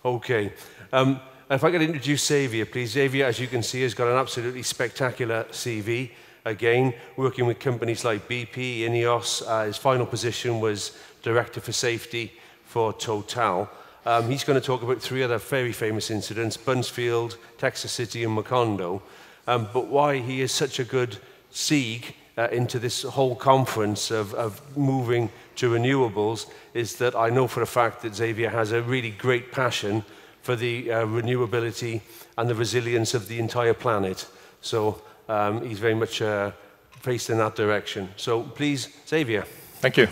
Okay. If I could introduce Xavier, please. Xavier, as you can see, has got an absolutely spectacular CV. Again, working with companies like BP, Ineos. His final position was Director for Safety for Total. He's going to talk about 3 other very famous incidents, Buncefield, Texas City, and Macondo. But why he is such a good segue into this whole conference of moving to renewables is that I know for a fact that Xavier has a really great passion for the renewability and the resilience of the entire planet. So he's very much faced in that direction. So please, Xavier. Thank you.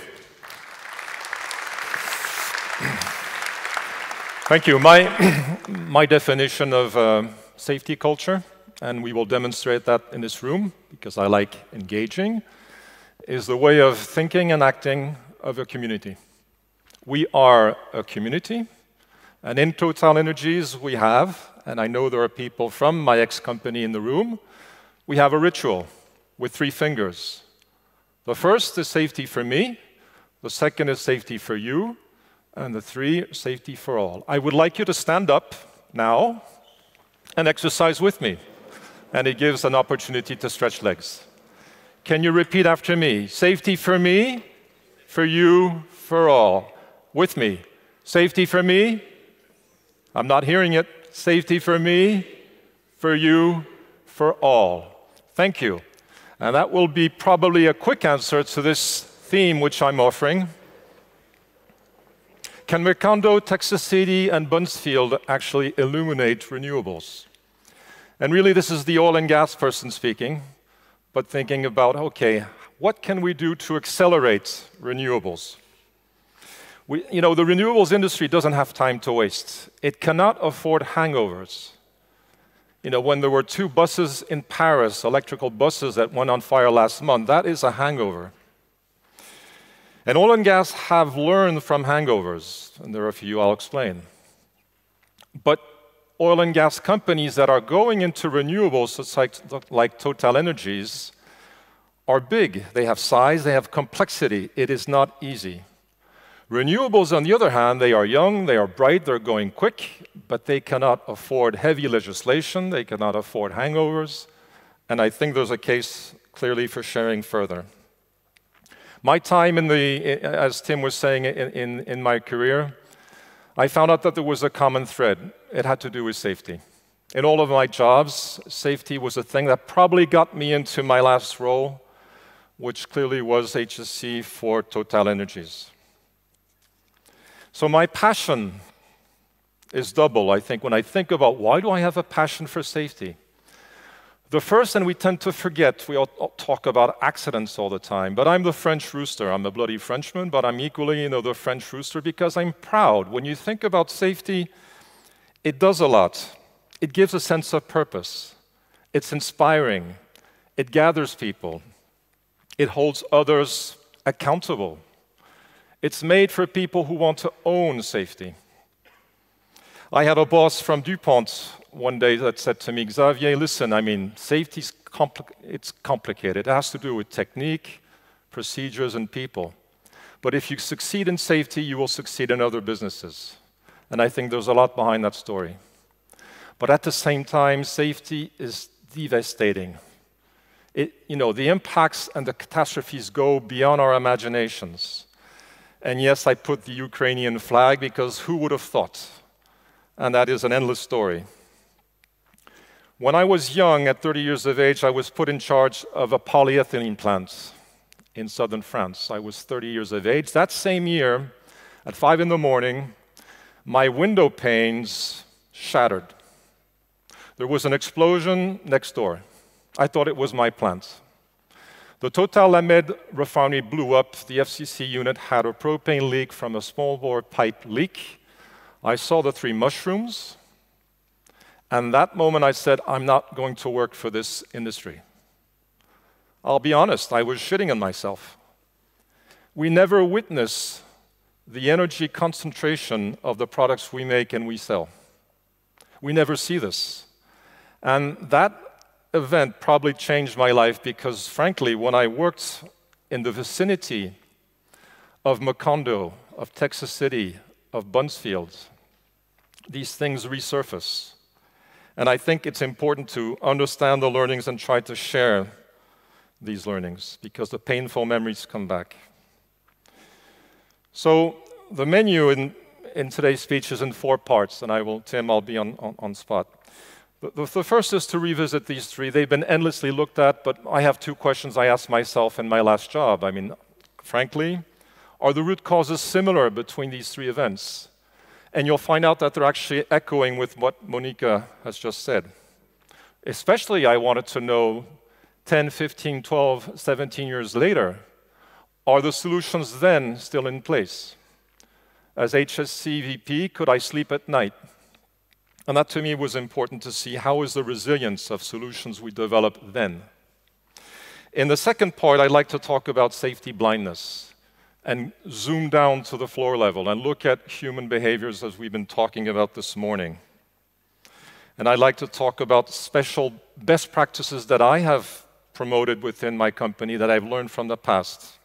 Thank you. My definition of safety culture, and we will demonstrate that in this room because I like engaging, is the way of thinking and acting of a community. We are a community, and in Total Energies we have, and I know there are people from my ex-company in the room, we have a ritual with 3 fingers. The first is safety for me, the second is safety for you, and the 3, safety for all. I would like you to stand up now and exercise with me. And it gives an opportunity to stretch legs. Can you repeat after me? Safety for me, for you, for all. With me. Safety for me. I'm not hearing it. Safety for me, for you, for all. Thank you. And that will be probably a quick answer to this theme which I'm offering. Can Macondo, Texas City, and Buncefield actually illuminate renewables? And really, this is the oil and gas person speaking, but thinking about, okay, what can we do to accelerate renewables? The renewables industry doesn't have time to waste. It cannot afford hangovers. When there were 2 buses in Paris, electrical buses that went on fire last month, that is a hangover. And oil and gas have learned from hangovers, and there are a few I'll explain. But oil and gas companies that are going into renewables, like Total Energies, are big. They have size, they have complexity. It is not easy. Renewables, on the other hand, they are young, they are bright, they're going quick, but they cannot afford heavy legislation, they cannot afford hangovers, and I think there's a case clearly for sharing further. My time as Tim was saying, in my career, I found out that there was a common thread. It had to do with safety. In all of my jobs, safety was a thing that probably got me into my last role, which clearly was HSC for Total Energies. So my passion is double, I think, when I think about why do I have a passion for safety? The first, and we tend to forget, we all talk about accidents all the time, but I'm the French rooster. I'm a bloody Frenchman, but I'm equally, the French rooster because I'm proud. When you think about safety, it does a lot. It gives a sense of purpose. It's inspiring. It gathers people. It holds others accountable. It's made for people who want to own safety. I had a boss from DuPont one day that said to me, Xavier, listen, safety is complicated. It has to do with technique, procedures, and people. But if you succeed in safety, you will succeed in other businesses. And I think there's a lot behind that story. But at the same time, safety is devastating. The impacts and the catastrophes go beyond our imaginations. And yes, I put the Ukrainian flag because who would have thought? And that is an endless story. When I was young, at 30 years of age, I was put in charge of a polyethylene plant in southern France. I was 30 years of age. That same year, at 5 in the morning, my window panes shattered. There was an explosion next door. I thought it was my plant. The Total La Med refinery blew up. The FCC unit had a propane leak from a small bore pipe leak. I saw the 3 mushrooms. And that moment I said, I'm not going to work for this industry. I'll be honest, I was shitting on myself. We never witness the energy concentration of the products we make and we sell. We never see this. And that event probably changed my life because, frankly, when I worked in the vicinity of Macondo, of Texas City, of Buncefield, these things resurface. And I think it's important to understand the learnings and try to share these learnings, because the painful memories come back. So the menu in today's speech is in 4 parts, and Tim, I'll be on spot. The first is to revisit these 3. They've been endlessly looked at, but I have 2 questions I asked myself in my last job. I mean, frankly, are the root causes similar between these 3 events? And you'll find out that they're actually echoing with what Monica has just said. Especially, I wanted to know 10, 15, 12, 17 years later, are the solutions then still in place? As HSC VP, could I sleep at night? And that to me was important to see how is the resilience of solutions we developed then. In the second part, I'd like to talk about safety blindness and zoom down to the floor level and look at human behaviors as we've been talking about this morning. And I'd like to talk about special best practices that I have promoted within my company that I've learned from the past.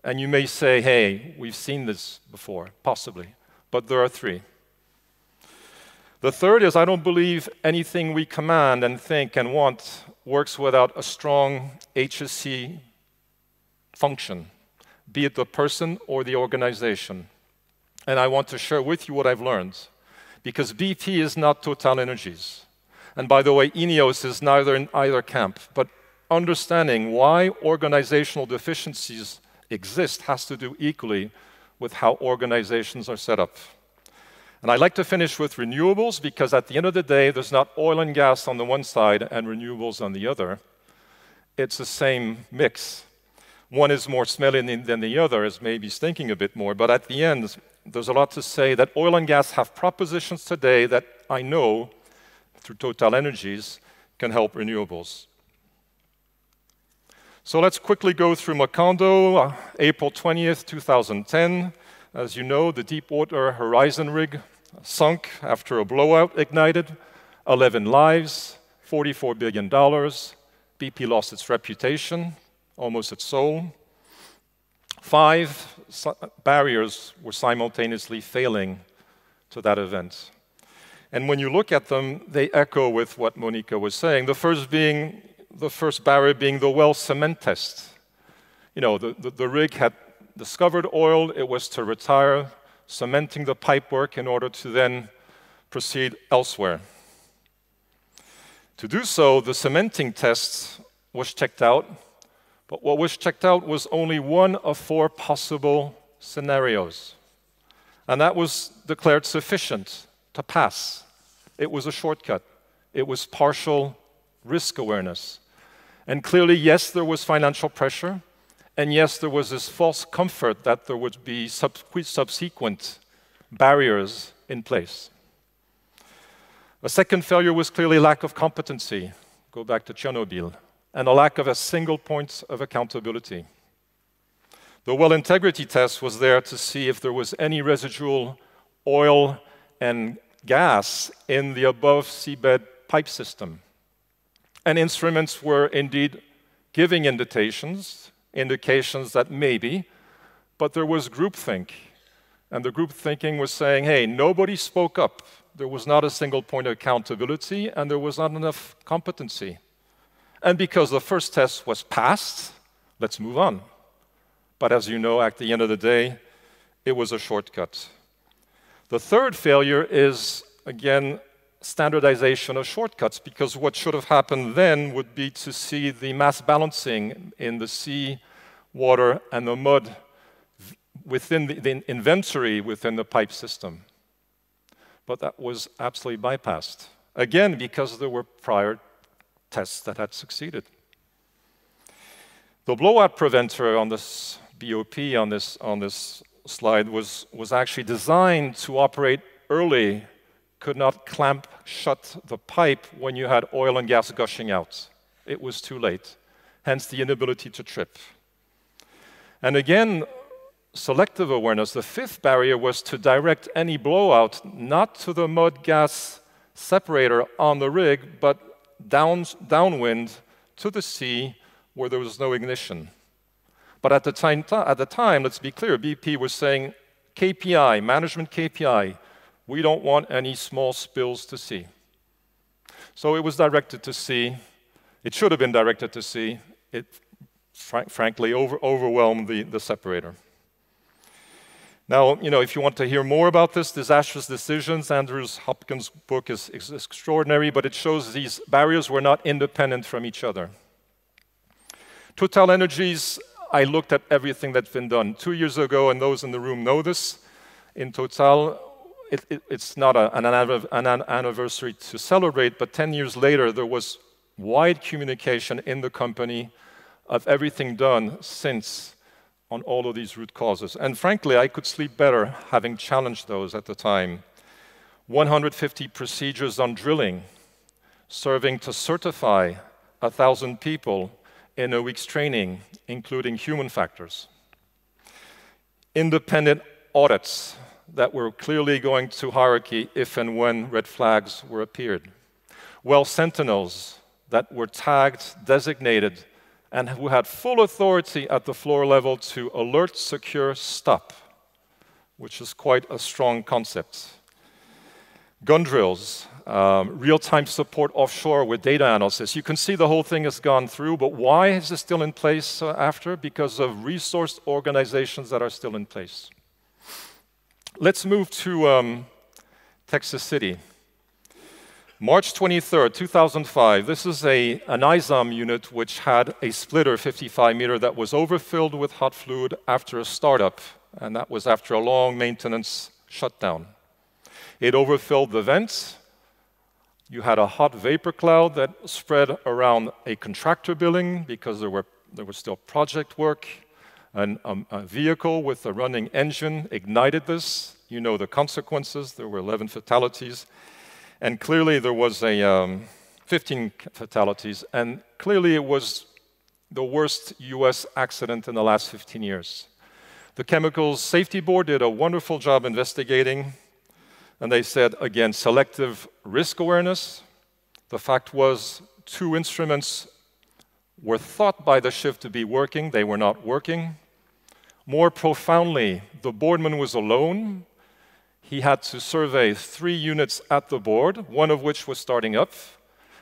And you may say, hey, we've seen this before, possibly, but there are 3. The third is I don't believe anything we command and think and want works without a strong HSC function, be it the person or the organization. And I want to share with you what I've learned, because BP is not Total Energies. And by the way, INEOS is neither in either camp, but understanding why organizational deficiencies exist has to do equally with how organizations are set up. And I'd like to finish with renewables, because at the end of the day, there's not oil and gas on the one side and renewables on the other. It's the same mix. One is more smelly than the other, is maybe stinking a bit more, but at the end, there's a lot to say that oil and gas have propositions today that I know, through Total Energies, can help renewables. So let's quickly go through Macondo, April 20th, 2010. As you know, the Deepwater Horizon rig sunk after a blowout ignited, 11 lives, $44 billion. BP lost its reputation, almost its soul. 5 barriers were simultaneously failing to that event. And when you look at them, they echo with what Monica was saying. The first barrier being the well cement test. You know, the rig had discovered oil, it was to retire, cementing the pipework in order to then proceed elsewhere. To do so, the cementing test was checked out, but what was checked out was only one of 4 possible scenarios. And that was declared sufficient to pass. It was a shortcut. It was partial risk awareness. And clearly, yes, there was financial pressure, and yes, there was this false comfort that there would be subsequent barriers in place. A second failure was clearly lack of competency, go back to Chernobyl, and a lack of a single point of accountability. The well integrity test was there to see if there was any residual oil and gas in the above seabed pipe system. And instruments were indeed giving indications that maybe, but there was groupthink. And the group thinking was saying, hey, nobody spoke up. There was not a single point of accountability, and there was not enough competency. And because the first test was passed, let's move on. But as you know, at the end of the day, it was a shortcut. The third failure is, again, standardization of shortcuts, because what should have happened then would be to see the mass balancing in the sea, water, and the mud within the inventory within the pipe system. But that was absolutely bypassed. Again, because there were prior tests that had succeeded. The blowout preventer on this BOP on this slide was actually designed to operate early, could not clamp shut the pipe when you had oil and gas gushing out. It was too late, hence the inability to trip. And again, selective awareness, the fifth barrier was to direct any blowout not to the mud gas separator on the rig, but downwind to the sea where there was no ignition. But at the time, let's be clear, BP was saying KPI, management KPI, We don't want any small spills to sea. So it was directed to sea. It should have been directed to sea. It frankly overwhelmed the separator. Now, if you want to hear more about this, Disastrous Decisions, Andrew Hopkins' book is extraordinary, but it shows these barriers were not independent from each other. Total Energies, I looked at everything that's been done. 2 years ago, and those in the room know this, in Total, it's not an anniversary to celebrate, but 10 years later, there was wide communication in the company of everything done since on all of these root causes. And frankly, I could sleep better having challenged those at the time. 150 procedures on drilling, serving to certify 1,000 people in a week's training, including human factors. Independent audits that were clearly going to hierarchy if and when red flags were appeared. Well sentinels that were tagged, designated, and who had full authority at the floor level to alert, secure, stop, which is quite a strong concept. Gun drills, real-time support offshore with data analysis. You can see the whole thing has gone through, but why is it still in place after? Because of resourced organizations that are still in place. Let's move to Texas City. March 23rd, 2005, this is an ISOM unit which had a splitter 55 meter that was overfilled with hot fluid after a startup, and that was after a long maintenance shutdown. It overfilled the vents. You had a hot vapor cloud that spread around a contractor building because there was still project work, and a vehicle with a running engine ignited this. You know the consequences. There were 11 fatalities. And clearly there was 15 fatalities, and clearly it was the worst US accident in the last 15 years. The Chemicals Safety Board did a wonderful job investigating, and they said, again, selective risk awareness. The fact was 2 instruments were thought by the shift to be working, they were not working. More profoundly, the boardman was alone. He had to survey 3 units at the board, one of which was starting up.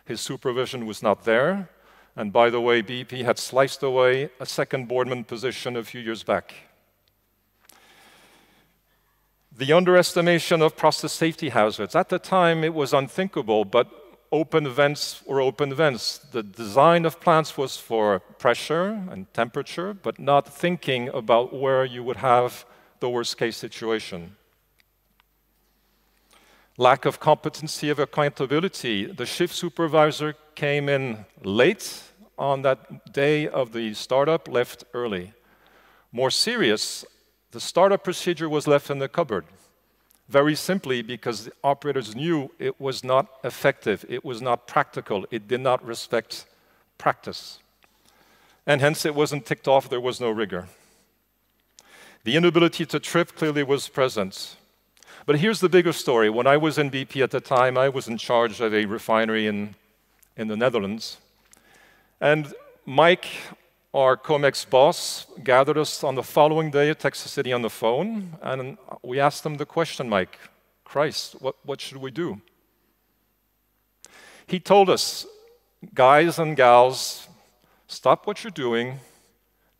His supervision was not there. And by the way, BP had sliced away a second boardman position a few years back. The underestimation of process safety hazards. At the time, it was unthinkable, but open vents were open vents. The design of plants was for pressure and temperature, but not thinking about where you would have the worst case situation. Lack of competency of accountability. The shift supervisor came in late on that day of the startup, left early. More serious, the startup procedure was left in the cupboard. Very simply because the operators knew it was not effective, it was not practical, it did not respect practice. And hence it wasn't ticked off, there was no rigor. The inability to trip clearly was present. But here's the bigger story. When I was in BP at the time, I was in charge of a refinery in the Netherlands. And Mike, our COMEX boss, gathered us on the following day at Texas City on the phone, and we asked him the question, Mike, Christ, what should we do? He told us, guys and gals, stop what you're doing,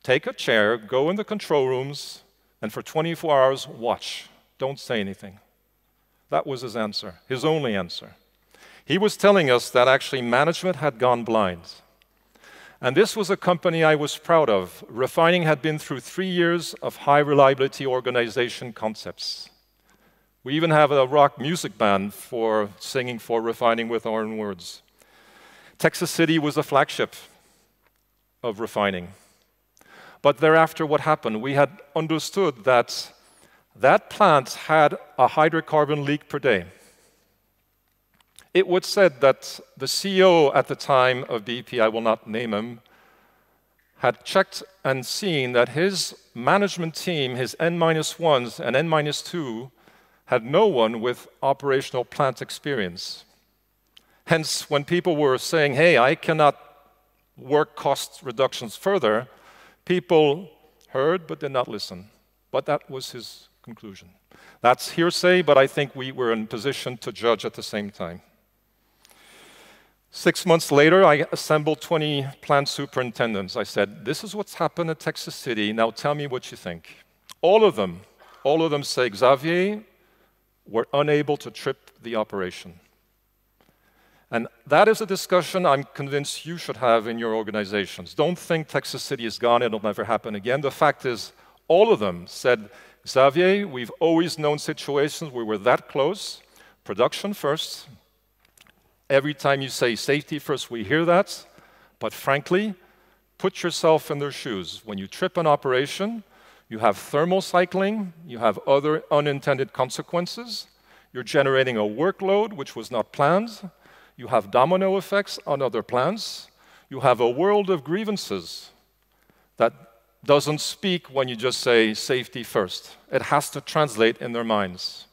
take a chair, go in the control rooms, and for 24 hours, watch. Don't say anything. That was his answer, his only answer. He was telling us that actually management had gone blind. And this was a company I was proud of. Refining had been through 3 years of high reliability organization concepts. We even have a rock music band for singing for refining with our own words. Texas City was a flagship of refining. But thereafter, what happened? We had understood that that plant had a hydrocarbon leak per day. It was said that the CEO at the time of BP, I will not name him, had checked and seen that his management team, his N-1s and N-2, had no one with operational plant experience. Hence, when people were saying, hey, I cannot work cost reductions further, people heard but did not listen. But that was his conclusion. That's hearsay, but I think we were in position to judge at the same time. 6 months later, I assembled 20 plant superintendents. I said, this is what's happened at Texas City. Now tell me what you think. All of them say, Xavier, we're unable to trip the operation. And that is a discussion I'm convinced you should have in your organizations. Don't think Texas City is gone, it'll never happen again. The fact is, all of them said, Xavier, we've always known situations where we're that close, production first. Every time you say safety first, we hear that. But frankly, put yourself in their shoes. When you trip an operation, you have thermal cycling, you have other unintended consequences, you're generating a workload which was not planned, you have domino effects on other plants, you have a world of grievances that doesn't speak when you just say safety first. It has to translate in their minds.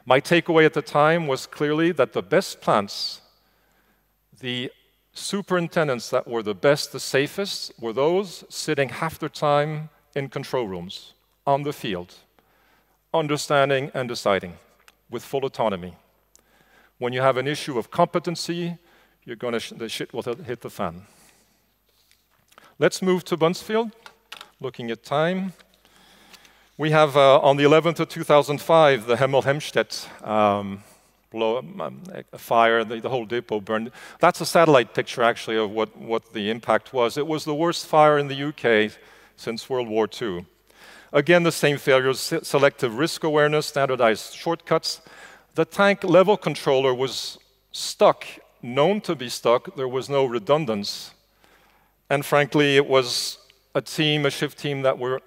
My takeaway at the time was clearly that the best plants, the superintendents that were the best, the safest, were those sitting half their time in control rooms, on the field, understanding and deciding with full autonomy. When you have an issue of competency, the shit will hit the fan. Let's move to Buncefield. Looking at time, we have on the 11th of 2005, the Hemel-Hempstead fire, the whole depot burned. That's a satellite picture, actually, of what the impact was. It was the worst fire in the UK since World War II. Again, the same failures, selective risk awareness, standardized shortcuts. The tank level controller was stuck, known to be stuck. There was no redundance. And frankly, it was a shift team that were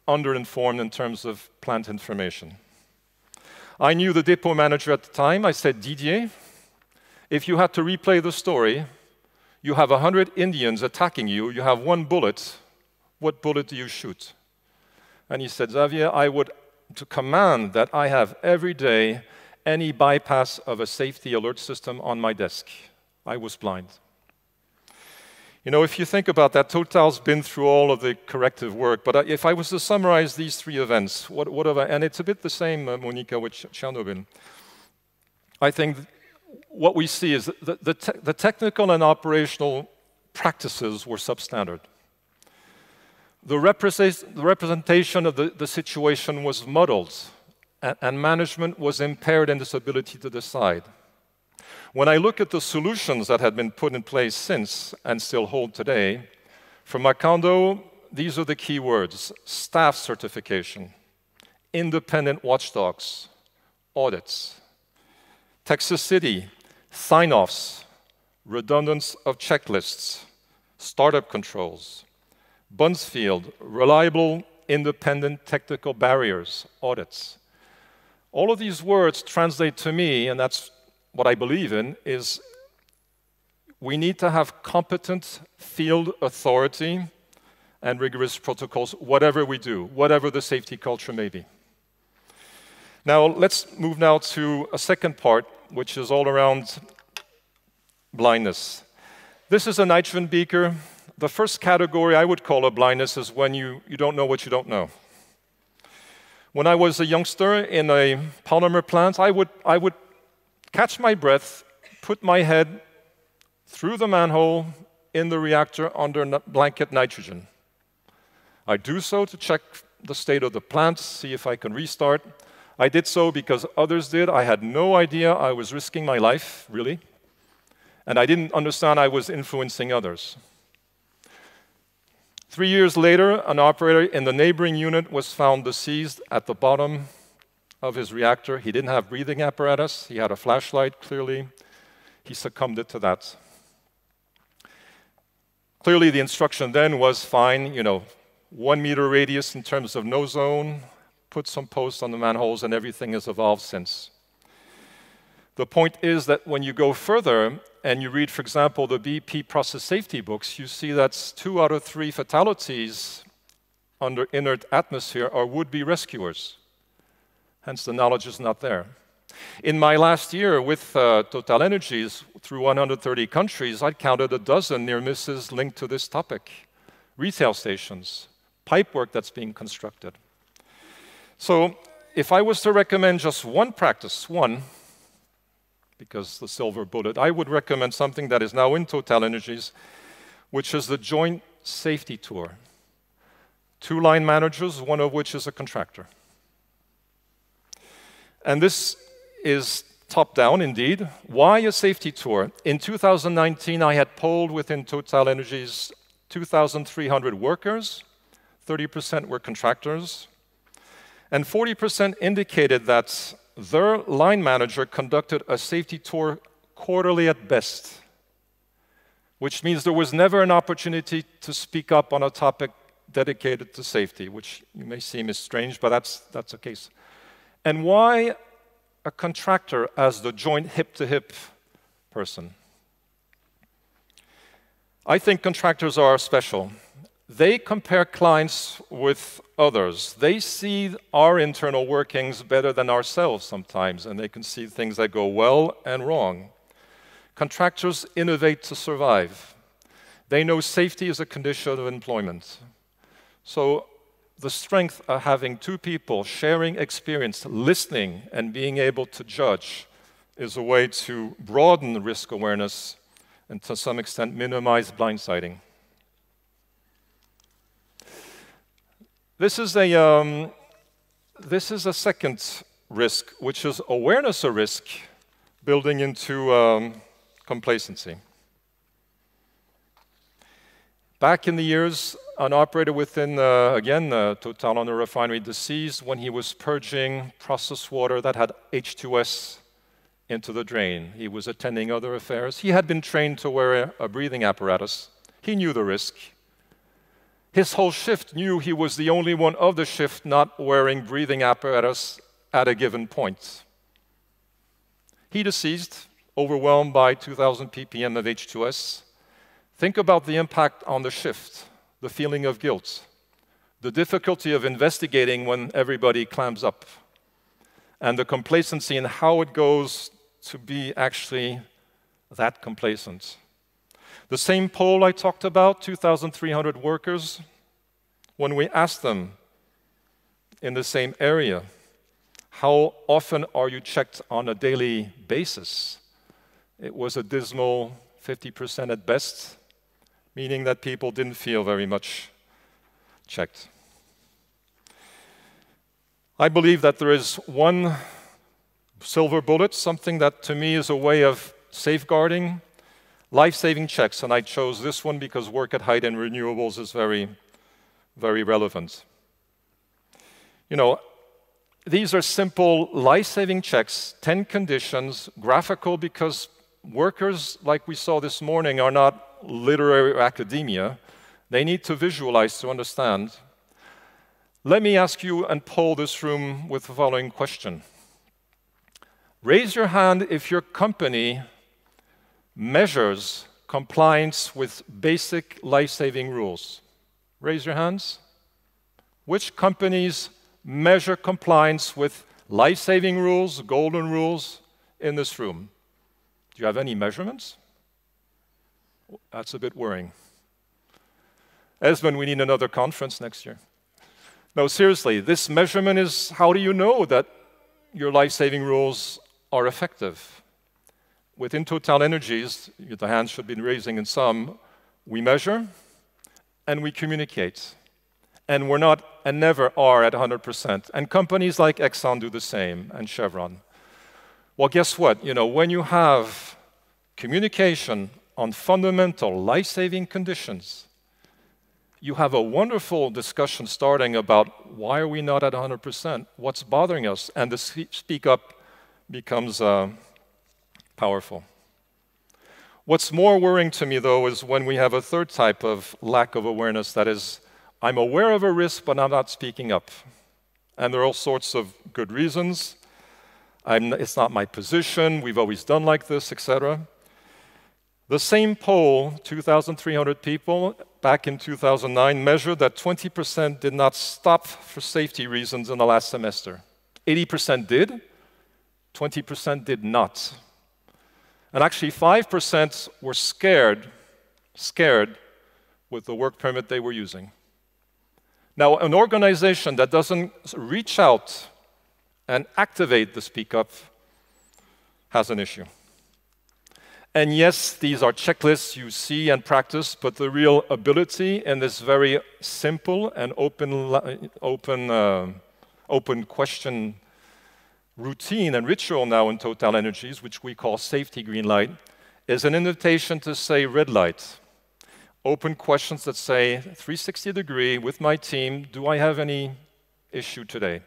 underinformed in terms of plant information. I knew the depot manager at the time. I said, Didier, if you had to replay the story, you have 100 Indians attacking you, you have one bullet, what bullet do you shoot? And he said, Xavier, I would to command that I have every day any bypass of a safety alert system on my desk. I was blind. You know, if you think about that, Total's been through all of the corrective work, but if I was to summarize these three events, what have I, and it's a bit the same, Monica, with Chernobyl. I think what we see is that the technical and operational practices were substandard. The representation of the situation was muddled, and management was impaired in its ability to decide. When I look at the solutions that had been put in place since and still hold today, for Macondo, these are the key words: staff certification, independent watchdogs, audits. Texas City, sign-offs, redundance of checklists, startup controls. Buncefield, reliable, independent technical barriers, audits. All of these words translate to me, and that's what I believe in, is we need to have competent field authority and rigorous protocols, whatever we do, whatever the safety culture may be. Now, let's move now to a second part, which is all around blindness. This is a nitrogen beaker. The first category I would call a blindness is when you don't know what you don't know. When I was a youngster in a polymer plant, I would catch my breath, put my head through the manhole in the reactor under blanket nitrogen. I do so to check the state of the plant, see if I can restart. I did so because others did. I had no idea I was risking my life, really. And I didn't understand I was influencing others. 3 years later, an operator in the neighboring unit was found deceased at the bottom of his reactor. He didn't have breathing apparatus. He had a flashlight, clearly. He succumbed to that. Clearly, the instruction then was fine, 1 meter radius in terms of no zone, put some posts on the manholes, and everything has evolved since. The point is that when you go further and you read, for example, the BP process safety books, you see that 2 out of 3 fatalities under inert atmosphere are would-be rescuers. Hence, the knowledge is not there. In my last year with Total Energies, through 130 countries, I counted a dozen near misses linked to this topic. Retail stations, pipework that's being constructed. So if I was to recommend just one practice, because the silver bullet, I would recommend something that is now in Total Energies, which is the joint safety tour. 2 line managers, one of which is a contractor. And this is top-down indeed. Why a safety tour? In 2019, I had polled within Total Energies 2,300 workers, 30% were contractors, and 40% indicated that their line manager conducted a safety tour quarterly at best, which means there was never an opportunity to speak up on a topic dedicated to safety, which you may seem is strange, but that's the case. And why a contractor as the joint hip-to-hip person? I think contractors are special. They compare clients with others. They see our internal workings better than ourselves sometimes, and they can see things that go well and wrong. Contractors innovate to survive. They know safety is a condition of employment. So the strength of having 2 people sharing experience, listening, and being able to judge is a way to broaden risk awareness and to some extent minimize blindsiding. This is a second risk, which is awareness of risk building into complacency. Back in the years, an operator within, Total on the refinery deceased when he was purging processed water that had H2S into the drain. He was attending other affairs. He had been trained to wear a breathing apparatus. He knew the risk. His whole shift knew he was the only one of the shift not wearing breathing apparatus at a given point. He deceased, overwhelmed by 2,000 ppm of H2S. Think about the impact on the shift, the feeling of guilt, the difficulty of investigating when everybody clams up, and the complacency in how it goes to be actually that complacent. The same poll I talked about, 2,300 workers, when we asked them in the same area, how often are you checked on a daily basis? It was a dismal 50% at best, meaning that people didn't feel very much checked. I believe that there is one silver bullet, something that to me is a way of safeguarding life-saving checks, and I chose this one because work at height in renewables is very, very relevant. You know, these are simple life-saving checks, 10 conditions, graphical because workers, like we saw this morning, are not literary or academia. They need to visualize to understand. Let me ask you and poll this room with the following question. Raise your hand if your company measures compliance with basic life-saving rules. Raise your hands. Which companies measure compliance with life-saving rules, golden rules in this room? Do you have any measurements? That's a bit worrying. Esmond, we need another conference next year. No, seriously, this measurement is, how do you know that your life-saving rules are effective? Within Total Energies, the hands should be raising in some, we measure and we communicate. And we're not and never are at 100%. And companies like Exxon do the same, and Chevron. Well, guess what? You know, when you have communication on fundamental life-saving conditions, you have a wonderful discussion starting about why are we not at 100%? What's bothering us? And the speak up becomes powerful. What's more worrying to me, though, is when we have a third type of lack of awareness, that is, I'm aware of a risk, but I'm not speaking up. And there are all sorts of good reasons. It's not my position, we've always done like this, etc. The same poll, 2,300 people, back in 2009, measured that 20% did not stop for safety reasons in the last semester. 80% did, 20% did not. And actually 5% were scared with the work permit they were using. Now, an organization that doesn't reach out and activate the speak up has an issue. And yes, these are checklists you see and practice, but the real ability in this very simple and open question routine and ritual now in Total Energies, which we call safety green light, is an invitation to say red light. Open questions that say 360 degree with my team, do I have any issue today?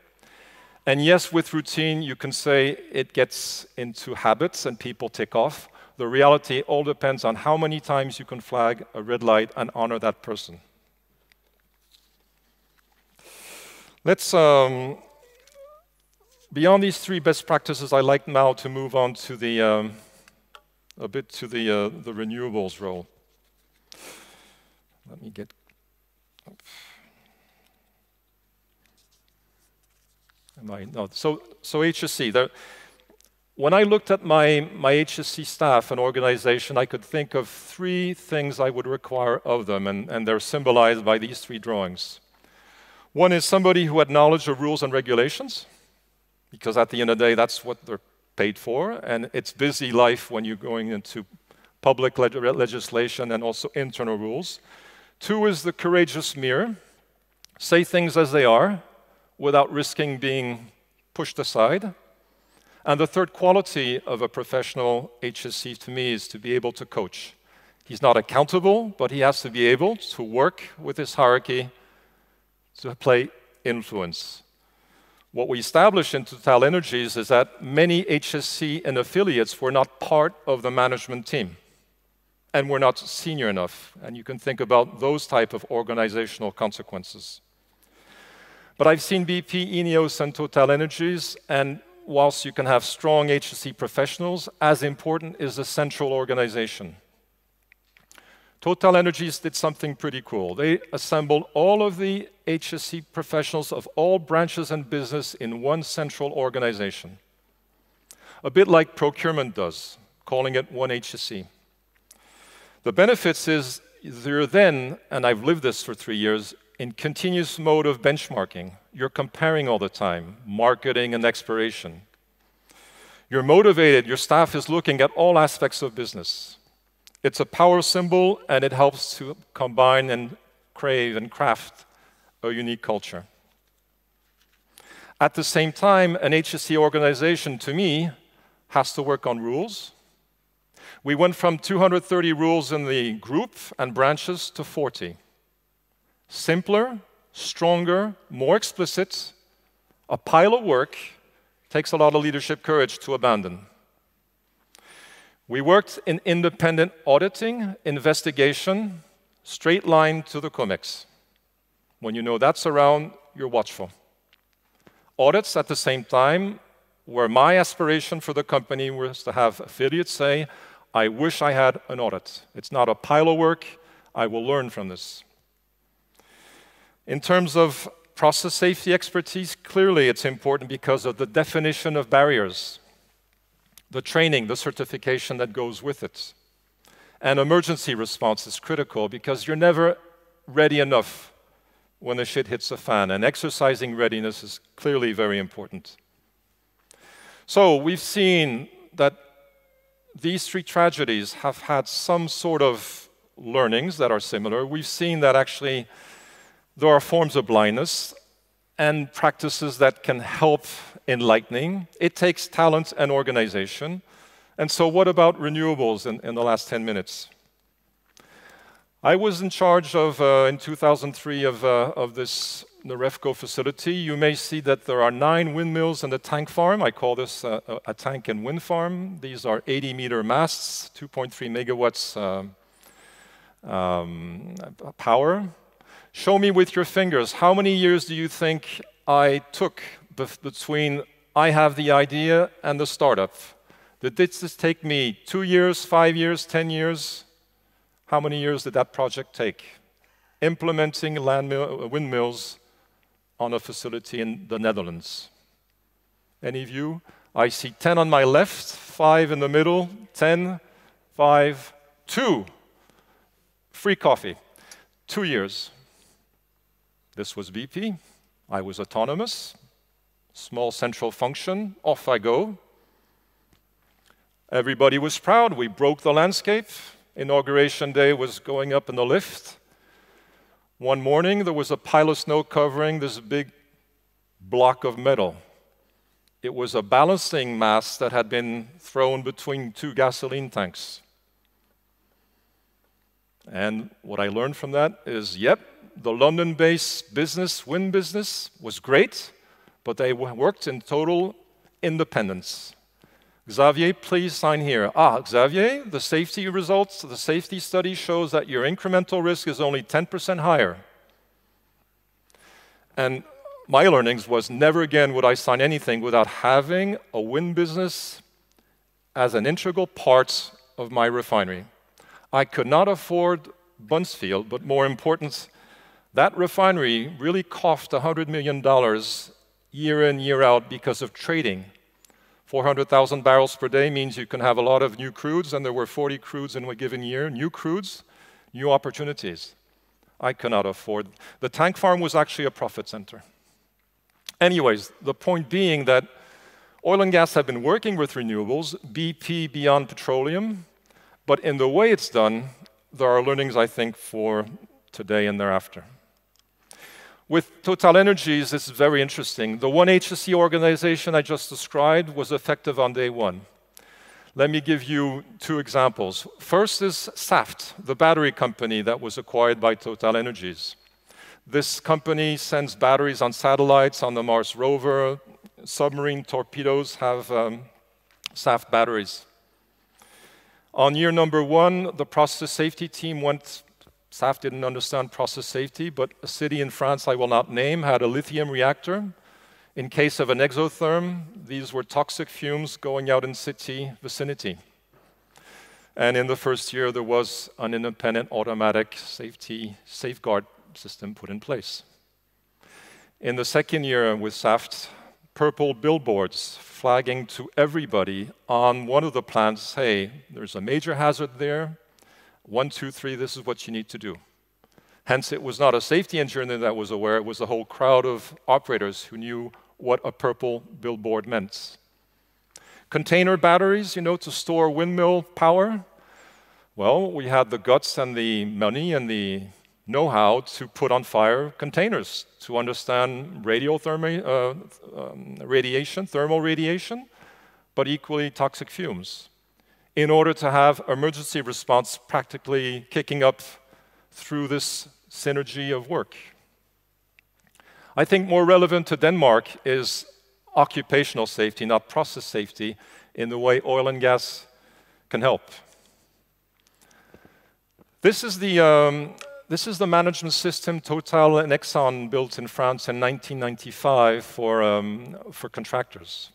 And yes, with routine, you can say it gets into habits and people tick off. The reality all depends on how many times you can flag a red light and honor that person. Let's, beyond these three best practices, I'd like now to move on to the, a bit to the renewables role. Let me get, so HSC. When I looked at my HSC staff and organization, I could think of three things I would require of them, and they're symbolized by these three drawings. One is somebody who had knowledge of rules and regulations, because at the end of the day, that's what they're paid for, and it's busy life when you're going into public legislation and also internal rules. Two is the courageous mirror, say things as they are without risking being pushed aside. And the third quality of a professional HSC to me is to be able to coach. He's not accountable, but he has to be able to work with his hierarchy to play influence. What we established in Total Energies is that many HSC and affiliates were not part of the management team and were not senior enough. And you can think about those type of organizational consequences. But I've seen BP, INEOS, and Total Energies, and whilst you can have strong HSC professionals, as important is the central organization. Total Energies did something pretty cool. They assembled all of the HSC professionals of all branches and business in one central organization. A bit like procurement does, calling it one HSC. The benefits is you're then, and I've lived this for 3 years, in continuous mode of benchmarking. You're comparing all the time, marketing and exploration. You're motivated, your staff is looking at all aspects of business. It's a power symbol, and it helps to combine and crave and craft a unique culture. At the same time, an HSC organization, to me, has to work on rules. We went from 230 rules in the group and branches to 40. Simpler, stronger, more explicit, a pile of work, takes a lot of leadership courage to abandon. We worked in independent auditing, investigation, straight line to the COMEX. When you know that's around, you're watchful. Audits at the same time, where my aspiration for the company was to have affiliates say, I wish I had an audit. It's not a pile of work, I will learn from this. In terms of process safety expertise, clearly it's important because of the definition of barriers, the training, the certification that goes with it. And emergency response is critical because you're never ready enough when the shit hits the fan, and exercising readiness is clearly very important. So we've seen that these three tragedies have had some sort of learnings that are similar. We've seen that actually there are forms of blindness and practices that can help enlightening. It takes talent and organization. And so what about renewables in the last 10 minutes? I was in charge of, in 2003, of this Norefco facility. You may see that there are 9 windmills in the tank farm. I call this a tank and wind farm. These are 80-meter masts, 2.3 megawatts power. Show me with your fingers, how many years do you think I took between I have the idea and the startup? Did this take me 2 years, 5 years, 10 years? How many years did that project take? Implementing windmills on a facility in the Netherlands. Any of you? I see 10 on my left, 5 in the middle, 10, 5, 2. Free coffee. 2 years. This was BP. I was autonomous. small central function, off I go. Everybody was proud. We broke the landscape. Inauguration day was going up in the lift. One morning, there was a pile of snow covering this big block of metal. It was a balancing mast that had been thrown between two gasoline tanks. And what I learned from that is, yep, the London-based business, wind business, was great, but they worked in total independence. Xavier, please sign here. Xavier, the safety results, the safety study shows that your incremental risk is only 10% higher. And my learnings was never again would I sign anything without having a wind business as an integral part of my refinery. I could not afford Buncefield, but more important, that refinery really coughed $100 million year in, year out because of trading. 400,000 barrels per day means you can have a lot of new crudes, and there were 40 crudes in a given year. New crudes, new opportunities. I cannot afford. The tank farm was actually a profit center. Anyways, the point being that oil and gas have been working with renewables, BP beyond petroleum, but in the way it's done, there are learnings, I think, for today and thereafter. With TotalEnergies, this is very interesting. The one HSE organization I just described was effective on day one. Let me give you two examples. First is Saft, the battery company that was acquired by TotalEnergies. This company sends batteries on satellites, on the Mars rover. Submarine torpedoes have Saft batteries. On year number one, the process safety team went. Saft didn't understand process safety, but a city in France I will not name had a lithium reactor. In case of an exotherm, these were toxic fumes going out in city vicinity. And in the first year, there was an independent automatic safety safeguard system put in place. In the second year with Saft, purple billboards flagging to everybody on one of the plants, hey, there's a major hazard there. 1, 2, 3, this is what you need to do. Hence, it was not a safety engineer that was aware, it was a whole crowd of operators who knew what a purple billboard meant. Container batteries, to store windmill power. Well, we had the guts and the money and the know-how to put on fire containers to understand thermal radiation, but equally toxic fumes, in order to have emergency response practically kicking up through this synergy of work. I think more relevant to Denmark is occupational safety, not process safety, in the way oil and gas can help. This is the management system Total and Exxon built in France in 1995 for contractors.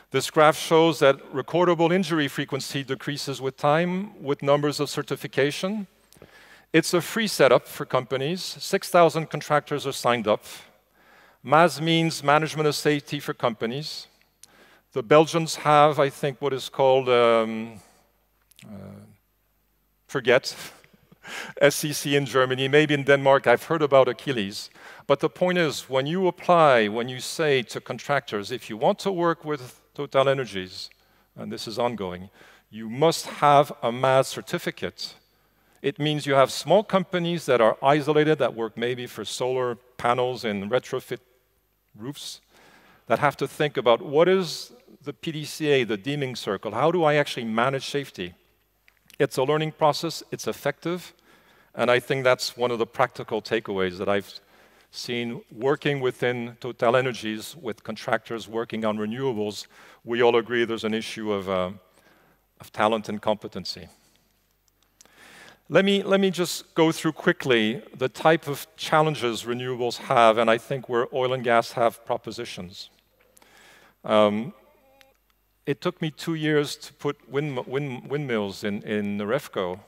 This graph shows that recordable injury frequency decreases with time, with numbers of certification. It's a free setup for companies. 6,000 contractors are signed up. MAS means Management of Safety for companies. The Belgians have, I think, what is called, SCC in Germany. Maybe in Denmark, I've heard about Achilles. But the point is, when you apply, when you say to contractors, if you want to work with TotalEnergies, and this is ongoing, you must have a MAS certificate. It means you have small companies that are isolated, that work maybe for solar panels and retrofit roofs, that have to think about what is the PDCA, the deeming circle, how do I actually manage safety? It's a learning process, it's effective, and I think that's one of the practical takeaways that I've seen working within TotalEnergies with contractors working on renewables. We all agree there's an issue of talent and competency. Let me just go through quickly the type of challenges renewables have, and I think where oil and gas have propositions. It took me 2 years to put windmills in the REFCO.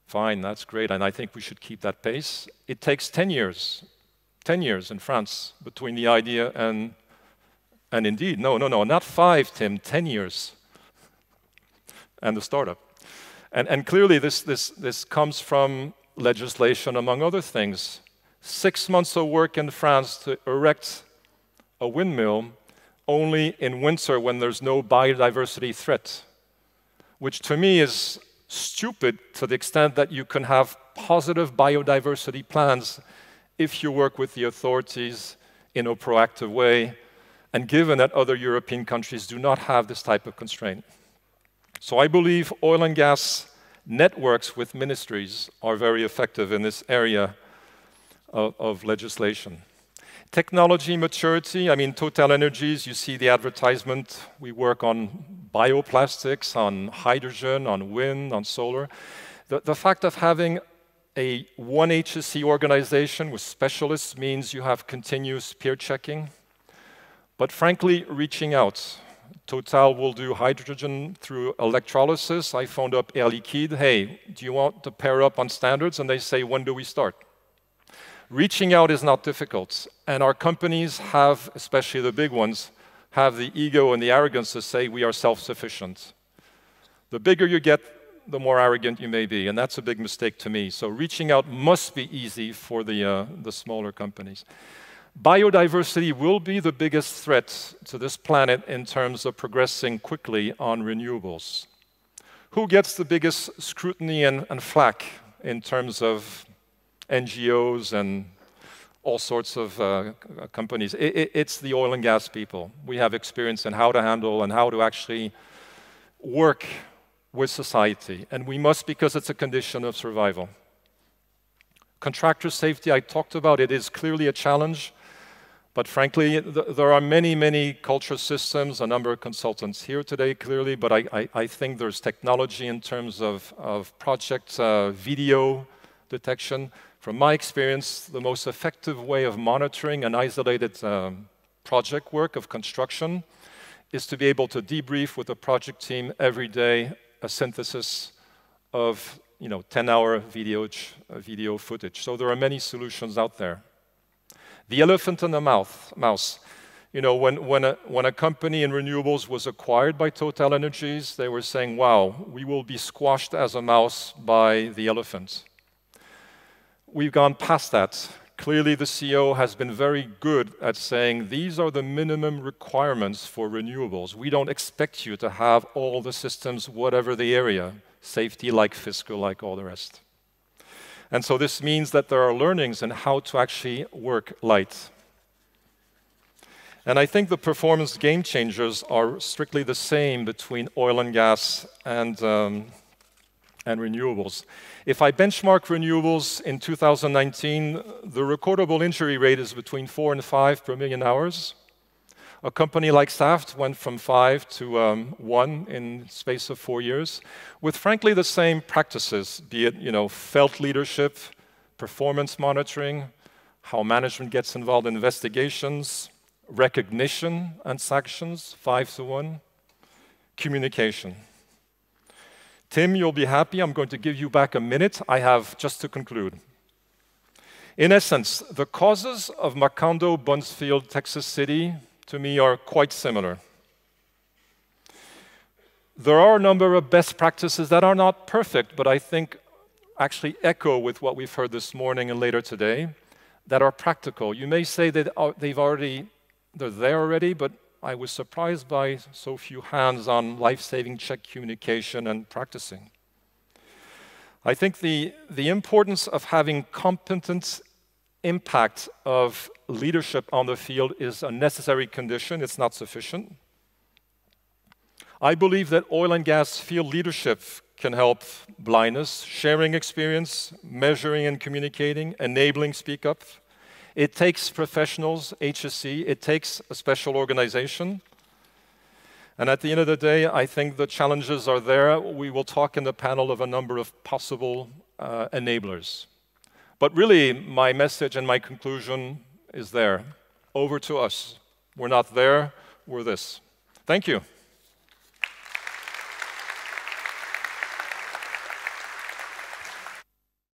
Fine, that's great, and I think we should keep that pace. It takes 10 years. 10 years in France between the idea and indeed, no, not 5, Tim, 10 years, and the startup. And clearly this comes from legislation, among other things. 6 months of work in France to erect a windmill only in winter when there's no biodiversity threat, which to me is stupid to the extent that you can have positive biodiversity plans if you work with the authorities in a proactive way, and given that other European countries do not have this type of constraint. So I believe oil and gas networks with ministries are very effective in this area of legislation. Technology maturity, I mean, Total Energies, you see the advertisement. We work on bioplastics, on hydrogen, on wind, on solar. The fact of having a one HSE organization with specialists means you have continuous peer checking. But frankly, reaching out. Total will do hydrogen through electrolysis. I phoned up Air Liquide, hey, do you want to pair up on standards? And they say, when do we start? Reaching out is not difficult. And our companies have, especially the big ones, have the ego and the arrogance to say we are self-sufficient. The bigger you get, the more arrogant you may be, and that's a big mistake to me. So reaching out must be easy for the smaller companies. Biodiversity will be the biggest threat to this planet in terms of progressing quickly on renewables. Who gets the biggest scrutiny and flack in terms of NGOs and all sorts of companies? It's the oil and gas people. We have experience in how to handle and how to actually work with society, and we must because it's a condition of survival. Contractor safety, I talked about, it is clearly a challenge, but frankly, there are many, many culture systems, a number of consultants here today, clearly, but I think there's technology in terms of project video detection. From my experience, the most effective way of monitoring an isolated project work of construction is to be able to debrief with the project team every day a synthesis of 10-hour video footage. So there are many solutions out there. The elephant in the mouse. When a company in renewables was acquired by Total Energies, they were saying, wow, we will be squashed as a mouse by the elephant. We've gone past that. Clearly, the CEO has been very good at saying these are the minimum requirements for renewables. We don't expect you to have all the systems, whatever the area, safety like fiscal, like all the rest. And so this means that there are learnings in how to actually work light. And I think the performance game changers are strictly the same between oil and gas and renewables. If I benchmark renewables in 2019, the recordable injury rate is between 4 and 5 per million hours. A company like Saft went from 5 to 1 in space of 4 years, with frankly the same practices, be it felt leadership, performance monitoring, how management gets involved in investigations, recognition and sanctions, 5 to 1, communication. Tim, you'll be happy. I'm going to give you back a minute. I have just to conclude. In essence, the causes of Macondo, Buncefield, Texas City, to me, are quite similar. There are a number of best practices that are not perfect, but I think actually echo with what we've heard this morning and later today, that are practical. You may say that they're there already, but I was surprised by so few hands on life-saving check communication and practicing. I think the importance of having competent impact of leadership on the field is a necessary condition. It's not sufficient. I believe that oil and gas field leadership can help blindness, sharing experience, measuring and communicating, enabling speak up. It takes professionals, HSE, it takes a special organization. And at the end of the day, I think the challenges are there. We will talk in the panel of a number of possible enablers. But really, my message and my conclusion is there. Over to us. We're not there, we're this. Thank you.